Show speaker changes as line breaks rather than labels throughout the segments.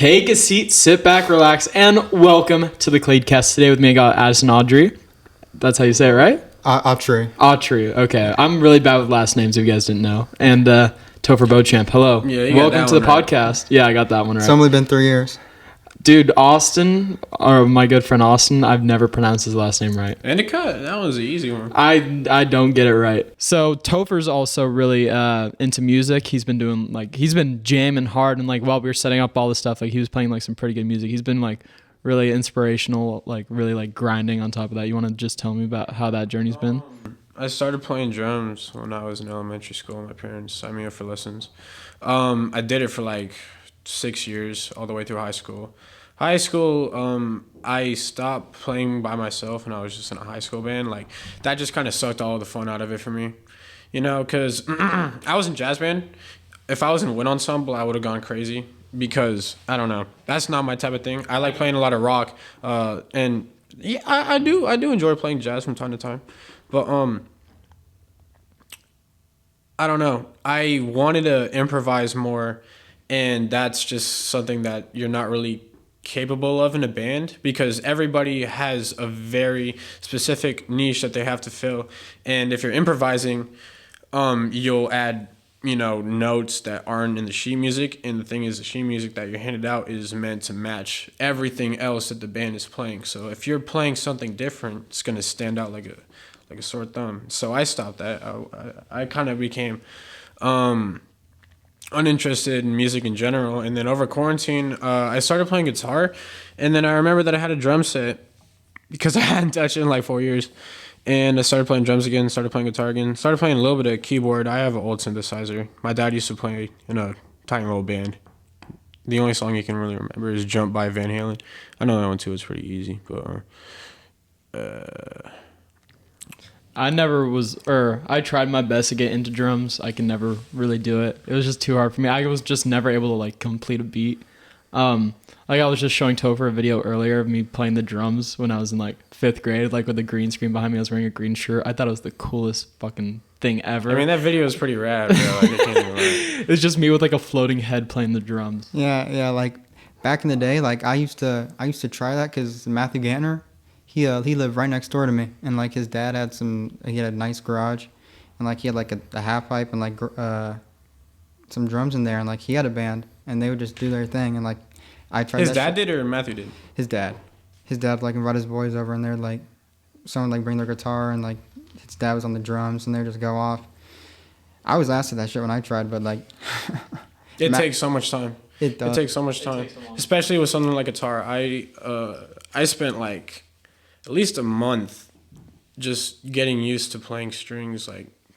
Take a seat, sit back, relax, and welcome to the Kladecast. Today with me, I got Addison Audrey. That's how you say it, right?
Autry.
Autry, okay. I'm really bad with last names if you guys didn't know. And Topher Beauchamp, hello.
Yeah,
welcome to the podcast. Yeah, I got that one right.
It's only been 3 years.
Dude, Austin, or my good friend Austin, I've never pronounced his last name right.
Endicott, that was an easy one.
I don't get it right. So Topher's also really into music. He's been jamming hard, and while we were setting up all this stuff, he was playing some pretty good music. He's been really inspirational, really grinding on top of that. You want to just tell me about how that journey's been?
I started playing drums when I was in elementary school. My parents signed me up for lessons. I did it for 6 years, all the way through high school. I stopped playing by myself when I was just in a high school band. That just kind of sucked all the fun out of it for me. Because I was in jazz band. If I was in wind ensemble, I would have gone crazy because, I don't know, that's not my type of thing. I like playing a lot of rock. And yeah, I do enjoy playing jazz from time to time. But I don't know. I wanted to improvise more. And that's just something that you're not really capable of in a band because everybody has a very specific niche that they have to fill. And if you're improvising, you'll add, notes that aren't in the sheet music. And the thing is, the sheet music that you're handed out is meant to match everything else that the band is playing. So if you're playing something different, it's going to stand out like a sore thumb. So I stopped that. I kind of became uninterested in music in general, and then over quarantine I started playing guitar, and then I remember that I had a drum set because I hadn't touched it in 4 years, and I started playing drums again, started playing guitar again, started playing a little bit of keyboard. I have an old synthesizer. My dad used to play in a tiny little band. The only song you can really remember is Jump by Van Halen. I know that one too, it's pretty easy, but
I tried my best to get into drums. I could never really do it. It was just too hard for me. I was just never able to complete a beat. I was just showing Topher a video earlier of me playing the drums when I was in 5th grade, with the green screen behind me. I was wearing a green shirt. I thought it was the coolest fucking thing ever.
I mean, that video is pretty rad, bro. I can't even lie.
It's just me with a floating head playing the drums.
Yeah. Back in the day, I used to try that because Matthew Gantner, he lived right next door to me, and his dad had he had a nice garage, and he had a half pipe and some drums in there, and he had a band, and they would just do their thing, and I tried.
His dad did or Matthew did?
His dad invited his boys over, and they're someone bring their guitar, and his dad was on the drums, and they just go off. I was asked to that shit when I tried, but
it takes so much time.
It does.
It takes so much time, especially with something like guitar. I spent at least a month just getting used to playing strings,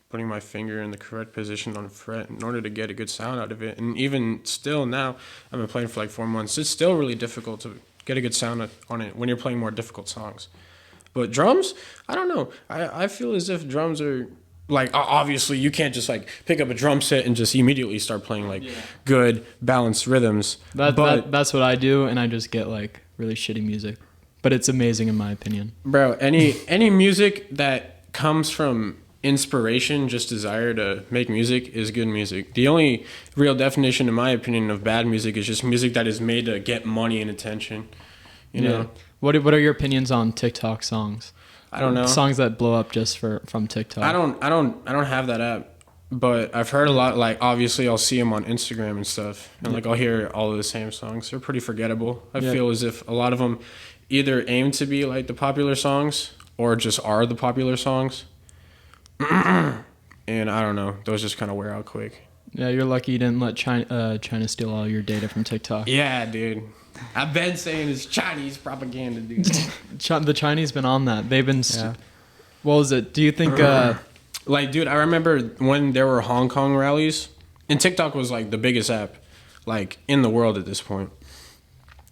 putting my finger in the correct position on a fret in order to get a good sound out of it. And even still now, I've been playing for 4 months. It's still really difficult to get a good sound on it when you're playing more difficult songs. But drums, I don't know. I feel as if drums are obviously you can't just pick up a drum set and just immediately start playing good balanced rhythms.
That's what I do, and I just get really shitty music. But it's amazing in my opinion.
Bro, any music that comes from inspiration, just desire to make music, is good music. The only real definition, in my opinion, of bad music is just music that is made to get money and attention. You know?
What are your opinions on TikTok songs?
I don't know.
Songs that blow up just from TikTok.
I don't have that app, but I've heard a lot. Obviously, I'll see them on Instagram and stuff, and I'll hear all of the same songs. They're pretty forgettable. I feel as if a lot of them either aim to be the popular songs or just are the popular songs. And I don't know, those just kind of wear out quick.
Yeah, you're lucky you didn't let China steal all your data from TikTok.
Yeah, dude. I've been saying it's Chinese propaganda, dude.
The Chinese been on that. They've been... What was it? Do you think...
dude, I remember when there were Hong Kong rallies, and TikTok was the biggest app in the world at this point.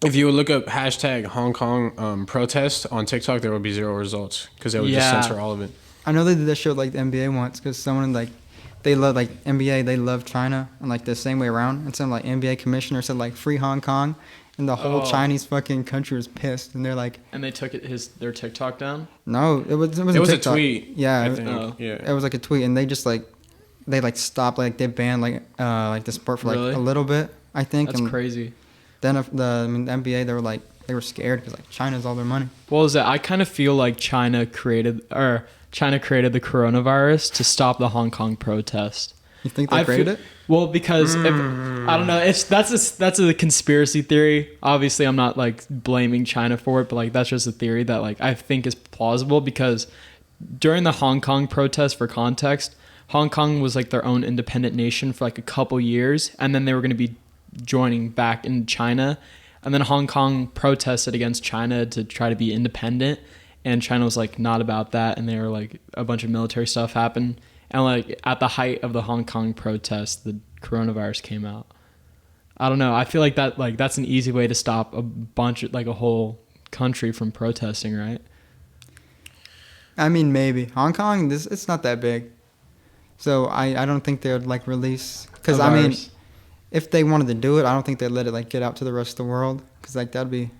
If you would look up hashtag Hong Kong protest on TikTok, there would be 0 results because they would just censor all of it.
I know they did that show the NBA once because someone they love NBA, they love China, and the same way around. And some NBA commissioner said free Hong Kong, and the whole Chinese fucking country was pissed, and they're
And they took their TikTok down?
No, it was
a tweet.
Yeah,
I think.
It was a tweet, and they just they stopped they banned the sport for
really?
A little bit, I think.
That's crazy.
then if the NBA, they were scared because like China's all their money.
What was that? I kind of feel like China created the coronavirus to stop the Hong Kong protest.
You think they created it?
Well, because if, I don't know, that's a conspiracy theory. Obviously, I'm not like blaming China for it, but like that's just a theory that like I think is plausible because during the Hong Kong protest, for context, Hong Kong was like their own independent nation for like a couple years, and then they were going to be joining back in China, and then Hong Kong protested against China to try to be independent, and China was like not about that, and they were like a bunch of military stuff happened. And like at the height of the Hong Kong protest, the coronavirus came out. I don't know. I feel like that's an easy way to stop a whole country from protesting, right?
I mean, maybe Hong Kong. It's not that big, so I don't think they would like release. Because I mean, if they wanted to do it, I don't think they'd let it like get out to the rest of the world. Because like that'd be.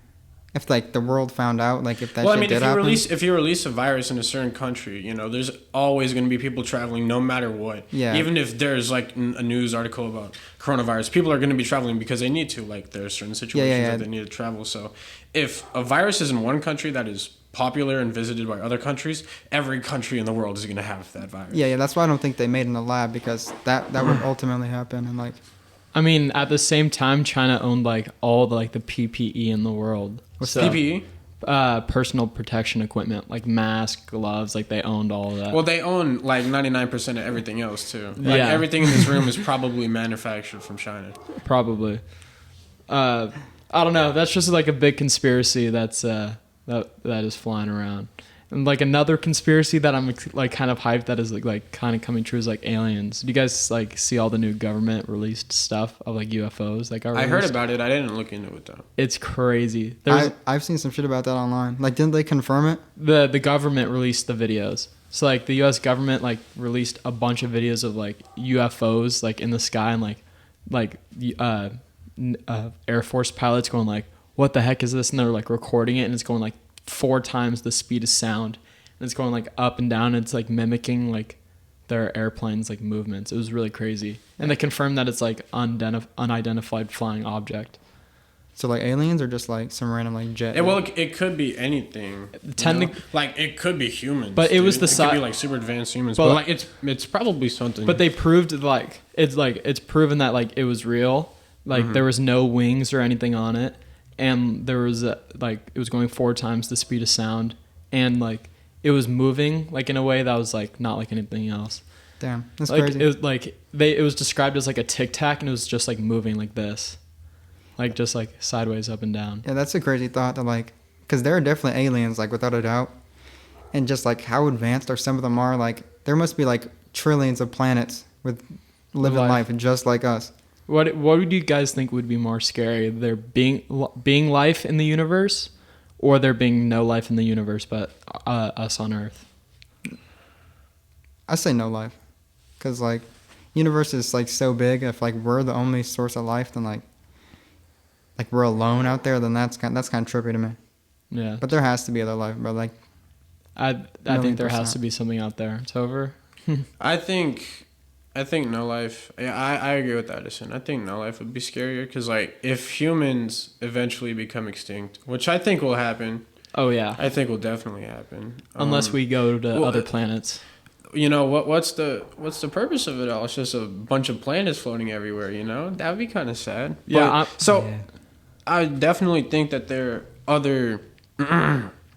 If like the world found out, like if that shit did happen.
If you release a virus in a certain country, you know, there's always going to be people traveling no matter what.
Yeah.
Even if there's like a news article about coronavirus, people are going to be traveling because they need to. Like there are certain situations that they need to travel. So if a virus is in one country that is popular and visited by other countries, every country in the world is going to have that virus.
Yeah. That's why I don't think they made it in the lab because that would ultimately happen and like.
I mean, at the same time, China owned like all the PPE in the world.
What's PPE?
Personal protection equipment, like masks, gloves, like they owned all of that.
Well, they own like 99% of everything else too. Like everything in this room is probably manufactured from China. Probably.
I don't know. That's just like a big conspiracy that is flying around. And like another conspiracy that I'm like kind of hyped that is like kind of coming true is like aliens. Do you guys like see all the new government released stuff of like UFOs that got released?
I heard about it. I didn't look into it though.
It's crazy.
I've seen some shit about that online. Like, didn't they confirm it?
The government released the videos. So like the U.S. government like released a bunch of videos of like UFOs like in the sky and like Air Force pilots going like, what the heck is this? And they're like recording it and it's going like 4 times the speed of sound, and it's going like up and down. And it's like mimicking like their airplanes like movements. It was really crazy, and they confirmed that it's like unidentified flying object.
So like aliens or just like some random like jet?
Well, it could be anything. Like it could be humans.
But it was the
it could be like super advanced humans. But like it's probably something.
But they proved it's proven that like it was real. Like there was no wings or anything on it. And there was it was going 4 times the speed of sound, and like it was moving like in a way that was like not like anything else.
Damn, that's
like,
crazy.
It was like it was described as like a tic-tac, and it was just like moving like this, like just like sideways up and down.
Yeah, that's a crazy thought that like, because there are definitely aliens like without a doubt, and just like how advanced are some of them are. Like there must be like trillions of planets with living life just like us.
What would you guys think would be more scary? There being life in the universe, or there being no life in the universe but us on Earth?
I say no life, because like universe is like so big. If like we're the only source of life, then like we're alone out there. Then that's kind of trippy to me.
Yeah.
But there has to be other life, bro. Like
I think there has to be something out there. It's over.
I think no life. Yeah, I agree with Edison. I think no life would be scarier because, like, if humans eventually become extinct, which I think will happen.
Oh yeah.
I think will definitely happen.
Unless we go to other planets.
You know what's the purpose of it all? It's just a bunch of planets floating everywhere. You know that would be kind of sad.
Yeah.
I definitely think that there are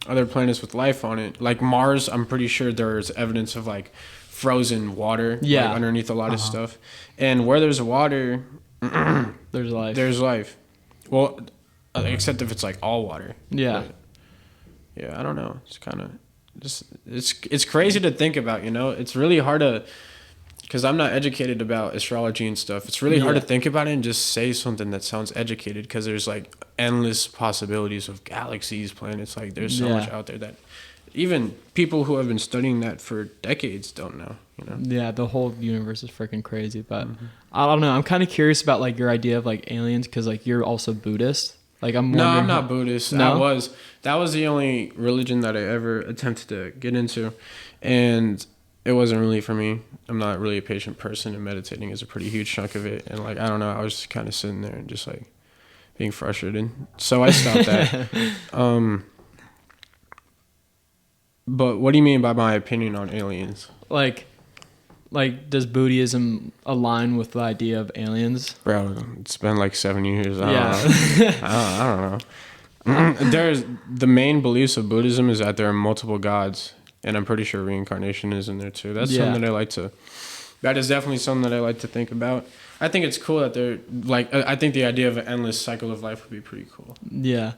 other planets with life on it, like Mars. I'm pretty sure there's evidence of like frozen water underneath a lot of stuff, and where there's water
there's
life. Well, except if it's like all water. But, I don't know, it's kind of just it's crazy to think about, you know. It's really hard to, because I'm not educated about astrology and stuff. It's really hard to think about it and just say something that sounds educated, because there's like endless possibilities of galaxies, planets. Like there's so much out there that even people who have been studying that for decades don't know, you know? Yeah,
the whole universe is freaking crazy. But I don't know. I'm kind of curious about like your idea of like aliens, because like you're also Buddhist. Like I'm
not Buddhist. No? That was the only religion that I ever attempted to get into, and it wasn't really for me. I'm not really a patient person, and meditating is a pretty huge chunk of it. And like I don't know, I was just kind of sitting there and just like being frustrated. So I stopped that. But what do you mean by my opinion on aliens?
Like, does Buddhism align with the idea of aliens?
Bro, it's been like 7 years. I
Yeah.
don't know. I don't know. There's the main beliefs of Buddhism is that there are multiple gods, and I'm pretty sure reincarnation is in there too. That's
Yeah.
something that I like to. That is definitely something that I like to think about. I think it's cool that they're like. I think the idea of an endless cycle of life would be pretty cool.
Yeah.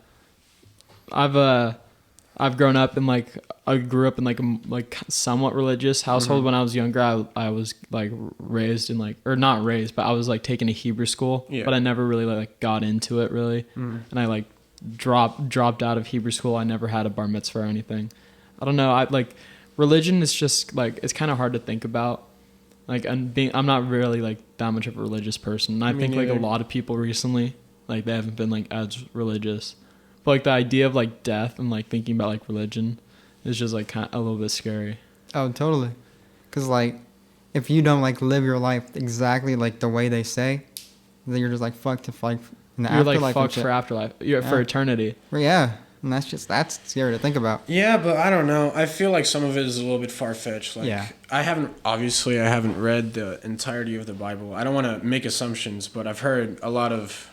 I've grown up in like I grew up in like a somewhat religious household. When I was younger. I was like raised in like, or not raised, but I was like taken to Hebrew school.
Yeah.
But I never really like got into it really, and I like dropped out of Hebrew school. I never had a bar mitzvah or anything. I don't know. I like religion is just like it's kind of hard to think about. Like I'm not really like that much of a religious person. And I think like a lot of people recently like they haven't been like as religious. But like the idea of like death and like thinking about like religion is just like kind of a little bit scary.
Oh, totally. Because like, if you don't like live your life exactly like the way they say, then you're just like fucked to like in the
You're
afterlife.
like fucked for afterlife. You're for eternity.
Well, yeah, and that's scary to think about.
Yeah, but I don't know. I feel like some of it is a little bit far fetched. Like,
Yeah.
I haven't read the entirety of the Bible. I don't want to make assumptions, but I've heard a lot of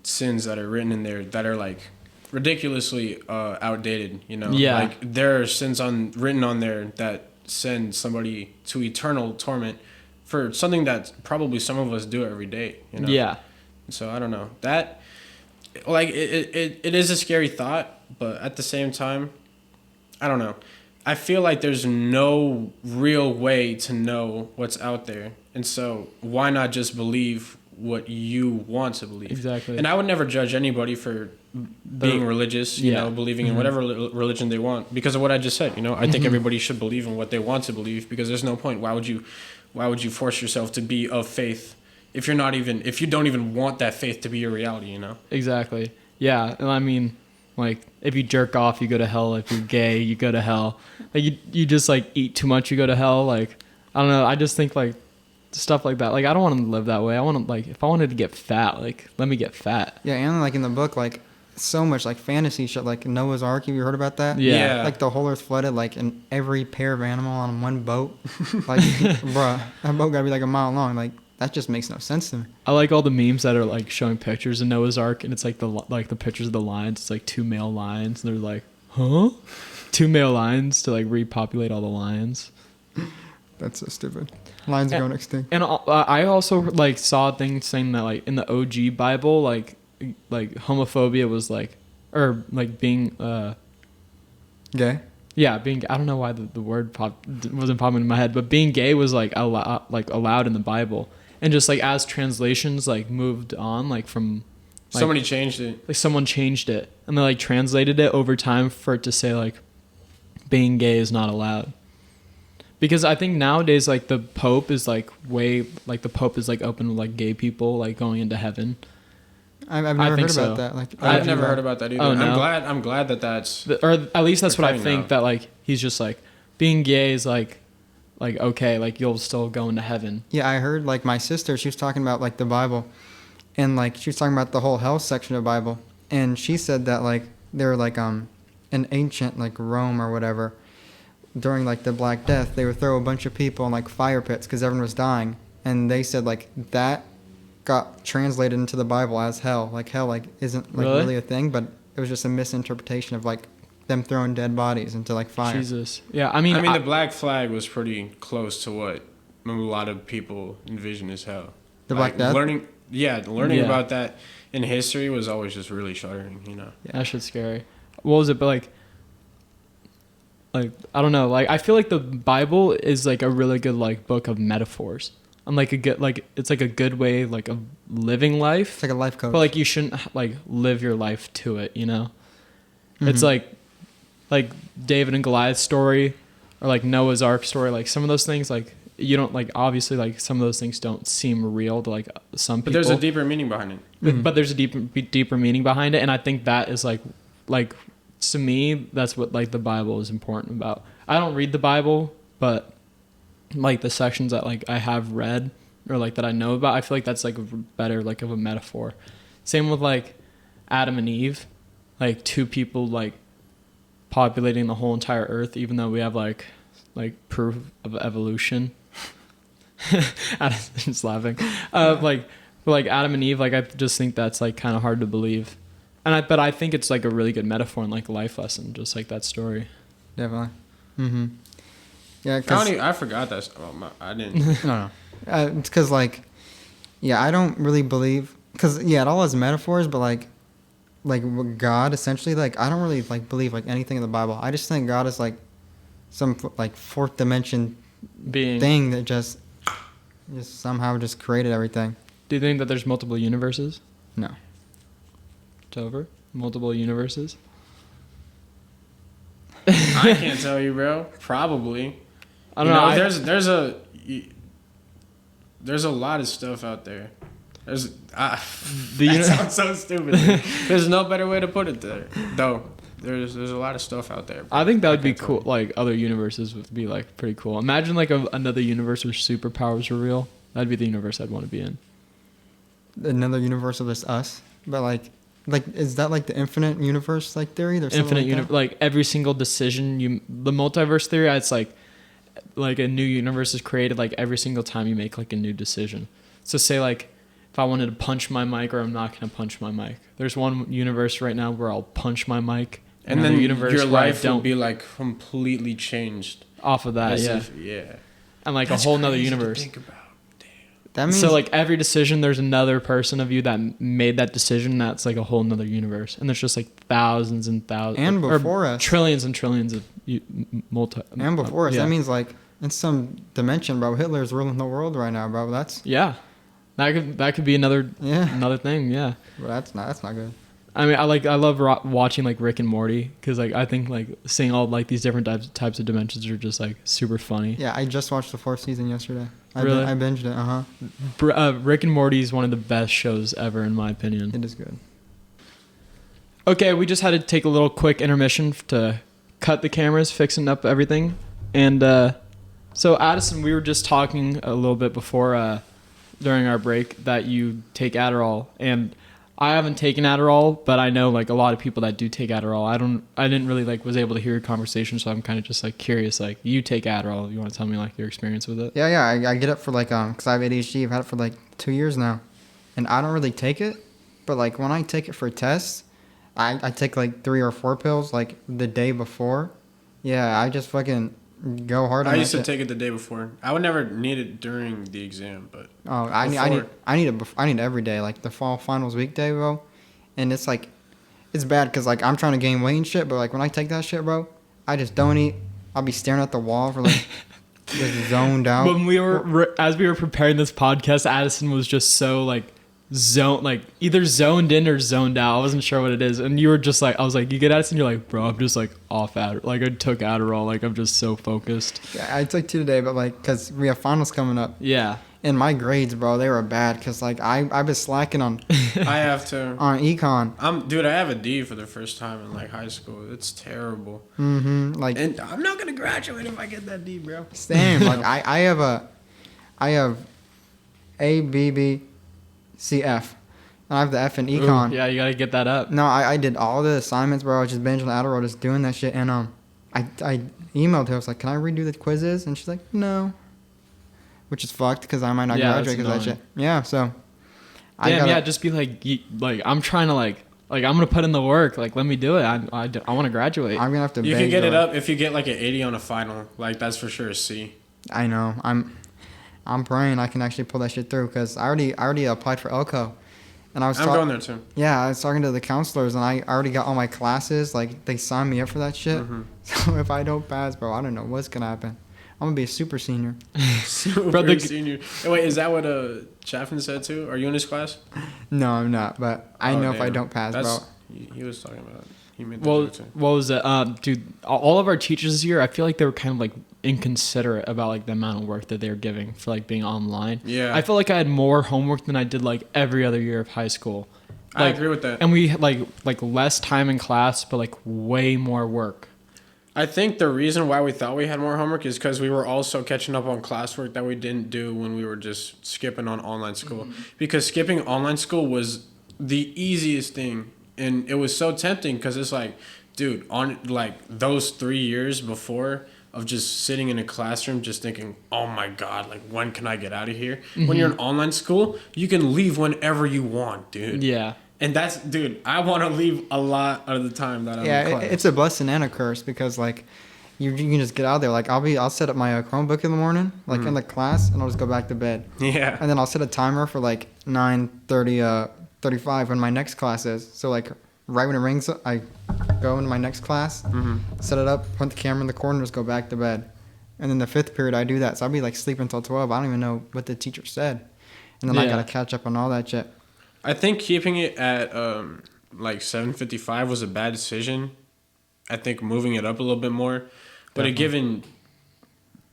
sins that are written in there that are like ridiculously outdated. You know,
Yeah.
like there are sins written on there that send somebody to eternal torment for something that probably some of us do every day. You know?
Yeah.
So I don't know that. Like it is a scary thought, but at the same time, I don't know. I feel like there's no real way to know what's out there, and so why not just believe what you want to believe?
Exactly.
And I would never judge anybody for being religious, you know, believing in whatever religion they want because of what I just said. You know, I think everybody should believe in what they want to believe because there's no point. Why would you force yourself to be of faith if you don't even want that faith to be your reality? You know.
Exactly. Yeah. And I mean, like if you jerk off, you go to hell. If you're gay, you go to hell. Like you just like eat too much, you go to hell. Like I don't know. I just think like stuff like that. Like I don't want to live that way. I want to like if I wanted to get fat, like let me get fat.
Yeah, and like in the book, like so much like fantasy shit, like Noah's Ark. Have you heard about that?
Yeah.
Like the whole earth flooded, like in every pair of animal on one boat. Like, bruh, that boat gotta be like a mile long. Like that just makes no sense to me.
I like all the memes that are like showing pictures of Noah's Ark, and it's like the pictures of the lions. It's like 2 male lions, and they're like, huh? 2 male lions to like repopulate all the lions.
That's so stupid. Lions are going extinct.
And I also like saw things saying that like in the OG Bible, like homophobia was like, or like being
Gay?
yeah, being I don't know why the word wasn't popping in my head, but being gay was like allowed in the Bible, and just like as translations like moved on, like from like,
Somebody changed it.
like someone changed it and they like translated it over time for it to say like being gay is not allowed. Because I think nowadays like the Pope is like open to like gay people like going into heaven.
I've never heard
so.
about that. Like
I've never heard about that either.
Oh, no?
I'm glad that's
Or at least that's what I
Okay,
think,
no.
that like he's just like being gay is like okay, like you'll still go into heaven.
Yeah, I heard like my sister, she was talking about like the Bible, and like she was talking about the whole hell section of Bible, and she said that like they're like in ancient like Rome or whatever, during like the Black Death, they would throw a bunch of people in like fire pits because everyone was dying, and they said like that got translated into the Bible as hell. Like hell like isn't like really a thing, but it was just a misinterpretation of like them throwing dead bodies into like fire.
Jesus. Yeah, I mean
the black flag was pretty close to what a lot of people envision as hell.
The Black Death?
Learning about that in history was always just really shuddering, you know.
that shit's scary. What was it? But like I don't know. Like I feel like the Bible is like a really good like book of metaphors. And like a good like it's like a good way like of living life.
It's like a life coach.
But like you shouldn't like live your life to it, you know.
Mm-hmm.
It's like David and Goliath's story, or like Noah's Ark story. Like some of those things, like you don't like obviously like some of those things don't seem real to like some people.
But there's a deeper meaning behind it.
But there's a deeper meaning behind it, and I think that is like to me that's what like the Bible is important about. I don't read the Bible, but like the sections that like I have read or like that I know about, I feel like that's like better like of a metaphor. Same with like Adam and Eve, like two people like populating the whole entire Earth, even though we have like proof of evolution. I'm just laughing. Like Adam and Eve, like I just think that's like kind of hard to believe, but I think it's like a really good metaphor and like a life lesson, just like that story.
Definitely. Mm-hmm. Yeah, cause
I forgot that. I didn't.
no. It's because like, yeah, I don't really believe because it all has metaphors, but like God essentially like I don't really like believe like anything in the Bible. I just think God is like some like fourth dimension
Being
thing that just somehow just created everything.
Do you think that there's multiple universes?
No.
It's over? Multiple universes?
I can't tell you, bro. Probably.
I don't know.
There's a lot of stuff out there. That
uni-
sounds so stupid. There's no better way to put it there, though. There's a lot of stuff out there.
I think that would be cool. Like other universes would be like pretty cool. Imagine like another universe where superpowers were real. That'd be the universe I'd want to be in.
Another universe of just us, but like is that like the infinite universe like theory? There's
Infinite universe, like every single decision the multiverse theory. It's like a new universe is created like every single time you make like a new decision. So say like if I wanted to punch my mic or I'm not gonna punch my mic. There's one universe right now where I'll punch my mic,
and then
universe
your
where
life will be like completely changed
off of that. And like that's a whole nother universe.
Think about.
That means
So like every decision, there's another person of you that made that decision. That's like a whole nother universe, and there's just like thousands and thousands,
and before us,
trillions and trillions of multi.
And before us, that means like in some dimension, bro. Hitler's ruling the world right now, bro. That's
that could be another thing. Yeah,
but that's not good.
I mean, I love watching like Rick and Morty because like I think like seeing all like these different types of dimensions are just like super funny.
Yeah, I just watched the 4th season yesterday.
Really?
I binged it.
Rick and Morty is one of the best shows ever, in my opinion.
It is good.
Okay, we just had to take a little quick intermission to cut the cameras, fixing up everything, and so Addison, we were just talking a little bit before during our break that you take Adderall, and I haven't taken Adderall, but I know like a lot of people that do take Adderall. I didn't really like was able to hear your conversation, so I'm kind of just like curious. Like you take Adderall, you want to tell me like your experience with it?
Yeah. I get it for like because I have ADHD. I've had it for like 2 years now, and I don't really take it. But like when I take it for tests, I take like 3 or 4 pills like the day before. Yeah, I just fucking go hard on
I
that
used to
shit.
take it the day before. I would never need it during the exam, but
I need it every day, like the fall finals weekday, bro. And it's like, it's bad because like I'm trying to gain weight and shit, but like when I take that shit, bro, I just don't eat. I'll be staring at the wall for like just zoned out.
When as we were preparing this podcast, Addison was just so like either zoned in or zoned out. I wasn't sure what it is, and you were just like, I was like, you get Addison, you're like, bro, I'm just like off Adderall. Like I took Adderall, like I'm just so focused.
Yeah, I took 2 today, but like because we have finals coming up.
Yeah.
And my grades, bro, they were bad because like I've been slacking on.
I have to
on econ.
Dude, I have a D for the first time in like high school. It's terrible.
Like,
and I'm not gonna graduate if I get that D, bro.
Same. Like I have A, B, B, C, F. And I have the F in econ.
Ooh, yeah, you gotta get that up.
No, I did all the assignments, bro. I was just binging Adderall, just doing that shit. And I emailed her. I was like, can I redo the quizzes? And she's like, no. Which is fucked because I might not graduate because of that shit. Yeah, so.
Just be like I'm trying to like I'm gonna put in the work. Like, let me do it. I want to graduate.
I'm gonna have to.
You can get it up if you get like an 80 on a final. Like that's for sure a C.
I know. I'm praying I can actually pull that shit through because I already applied for Elko, and I'm
going there too.
Yeah, I was talking to the counselors and I already got all my classes. Like they signed me up for that shit.
Mm-hmm.
So if I don't pass, bro, I don't know what's gonna happen. I'm gonna be a super senior.
Senior. Oh, wait, is that what Chaffin said too? Are you in his class?
No, I'm not. But I know if I don't pass, bro.
He was talking about it. He made that
joke too. What was it? Dude, all of our teachers this year, I feel like they were kind of like inconsiderate about like the amount of work that they were giving for like being online.
Yeah.
I felt like I had more homework than I did like every other year of high school. Like,
I agree with that.
And we had like less time in class, but like way more work.
I think the reason why we thought we had more homework is because we were also catching up on classwork that we didn't do when we were just skipping on online school. Mm-hmm. Because skipping online school was the easiest thing, and it was so tempting because it's like, dude, on like those 3 years before of just sitting in a classroom just thinking, oh my god, like when can I get out of here? When you're in online school, you can leave whenever you want, dude.
Yeah.
And that's, dude, I want to leave a lot of the time that I'm in class.
It's a blessing and a curse because like you can just get out there. Like I'll set up my Chromebook in the morning, like in the class, and I'll just go back to bed.
Yeah.
And then I'll set a timer for like 9:35 when my next class is. So like right when it rings, I go into my next class, set it up, put the camera in the corner, just go back to bed. And then the fifth period, I do that. So I'll be like sleeping until 12. I don't even know what the teacher said. And then I got to catch up on all that shit.
I think keeping it at like 7:55 was a bad decision. I think moving it up a little bit more, but it given,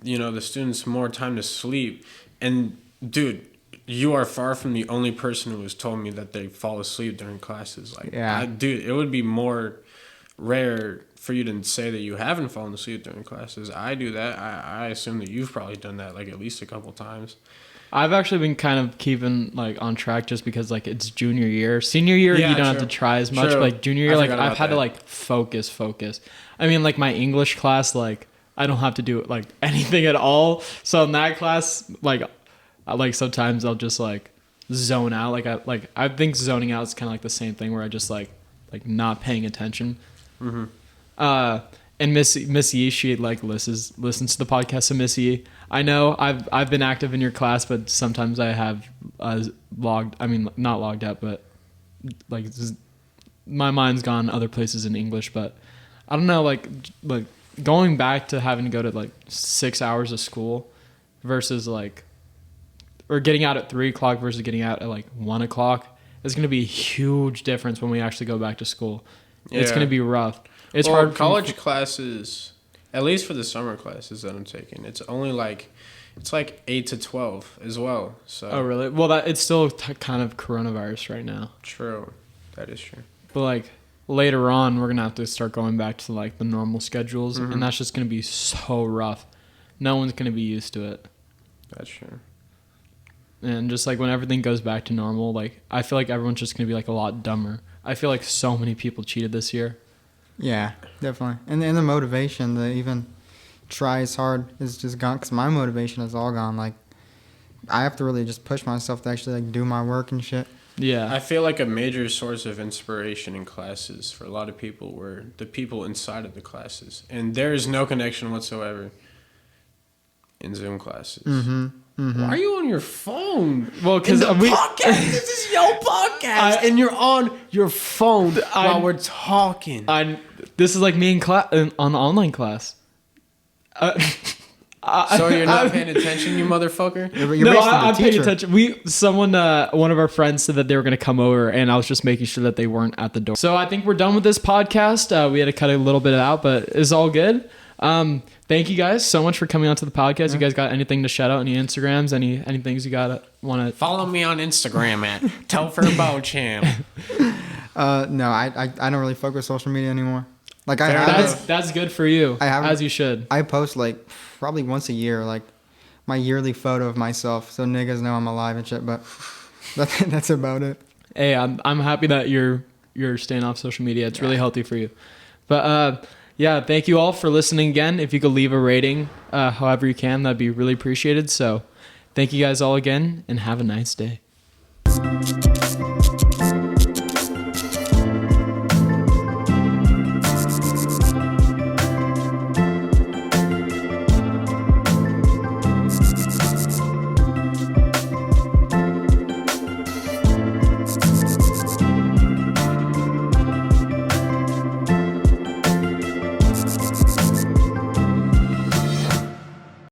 you know, the students more time to sleep. And dude, you are far from the only person who has told me that they fall asleep during classes. Like, dude, it would be more rare for you to say that you haven't fallen asleep during classes. I do that. I assume that you've probably done that like at least a couple times.
I've actually been kind of keeping like on track just because like it's junior year. Senior year, you don't have to try as much. But, like junior year, like I've had to like focus. I mean, like my English class, like I don't have to do like anything at all. So in that class, like sometimes I'll just like zone out. I think zoning out is kind of like the same thing where I just like not paying attention. And Miss Yee, she like listens to the podcast. So Miss Yee, I know I've been active in your class, but sometimes I have not logged out, but like my mind's gone other places in English. But I don't know, like going back to having to go to like 6 hours of school versus like, or getting out at 3 o'clock versus getting out at like 1 o'clock. It's going to be a huge difference when we actually go back to school. Yeah. It's going to be rough. It's hard.
College classes, at least for the summer classes that I'm taking, it's only like 8 to 12 as well. So.
Oh really? Well, it's still kind of coronavirus right now.
True, that is true.
But like later on, we're gonna have to start going back to like the normal schedules, and that's just gonna be so rough. No one's gonna be used to it.
That's true.
And just like when everything goes back to normal, like I feel like everyone's just gonna be like a lot dumber. I feel like so many people cheated this year.
Yeah, definitely. And the motivation to even try as hard is just gone, because my motivation is all gone. Like, I have to really just push myself to actually like do my work and shit.
Yeah.
I feel like a major source of inspiration in classes for a lot of people were the people inside of the classes. And there is no connection whatsoever in Zoom classes. Why are you on your phone?
Well, because
podcast. This is your podcast, and you're on your phone while we're talking.
This is like me on online class.
So you're not paying attention, you motherfucker?
No, I'm paying attention. One of our friends said that they were going to come over, and I was just making sure that they weren't at the door. So I think we're done with this podcast. We had to cut a little bit out, but it's all good. Thank you guys so much for coming onto the podcast. You guys got anything to shout out? Any Instagrams? Any things you want to
follow me on Instagram at Topher
No, I don't really fuck with social media anymore. Like
that's good for you. As you should.
I post like probably once a year, like my yearly photo of myself, so niggas know I'm alive and shit. But that's about it.
Hey, I'm happy that you're staying off social media. It's really healthy for you. But yeah, thank you all for listening again. If you could leave a rating, however you can, that'd be really appreciated. So thank you guys all again, and have a nice day.